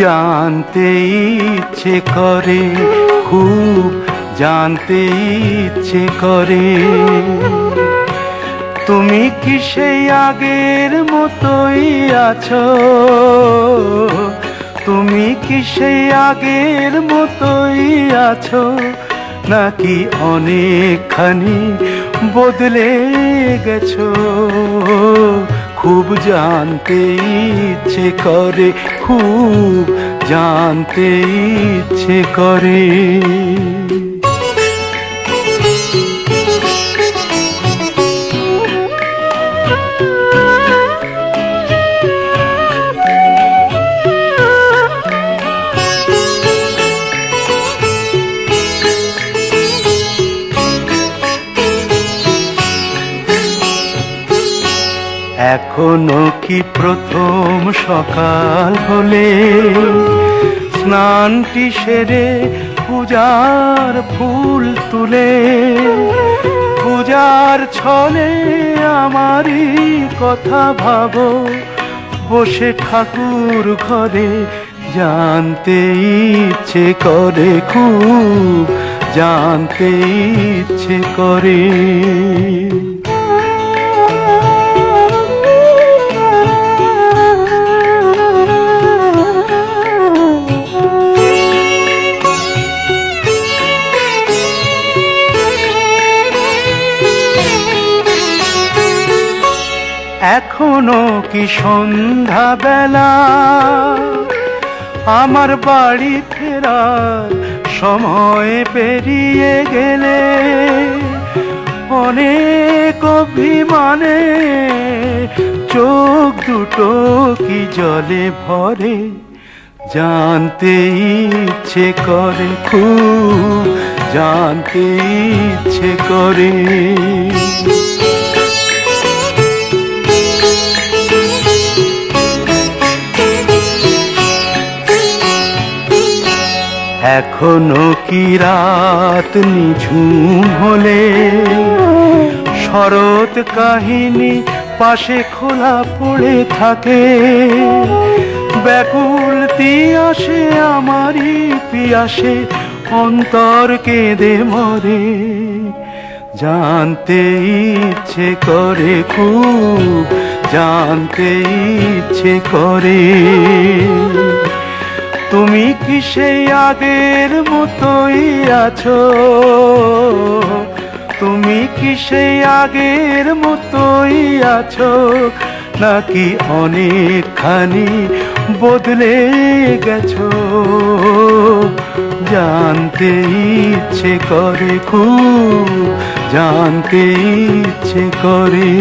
জানতে ইচ্ছে করে, খুব জানতে ইচ্ছে করে। তুমি কি সেই আগের মতোই আছো? তুমি কি সেই আগের মতোই আছো, নাকি অনেকখানি বদলে গেছো? খুব জানতে ইচ্ছে করে, খুব জানতে ইচ্ছে করে। এখনো কি প্রথম সকাল হলে স্নানটি সেরে পূজার ফুল তুলে, পূজার ছলে আমারই কথা ভাবো বসে ঠাকুর ঘরে? জানতে ইচ্ছে করে, খুব জানতে ইচ্ছে করে। এখনো কি সন্ধ্যা বেলা, আমার বাড়ি ফেরার সময় পেরিয়ে গেলে অনেক অভিমানে চোখ দুটো কি জলে ভরে? জানতে ইচ্ছে করে, খুব জানতে ইচ্ছে করে। এখনো কি রাত নিঝুম হলে শরৎ কাহিনী পাশে খোলা পড়ে থাকে? ব্যাকুল তিয়াসে আমারই পিয়াসে অন্তর কেঁদে মরে? জানতে ইচ্ছে করে, খুব জানতে ইচ্ছে করে। তুমি কি সেই আগের মতোই আছো? তুমি কি সেই আগের মতোই আছো, নাকি অনেকখানি বদলে গেছো? জানতে ইচ্ছে করে, খুব জানতে ইচ্ছে করে।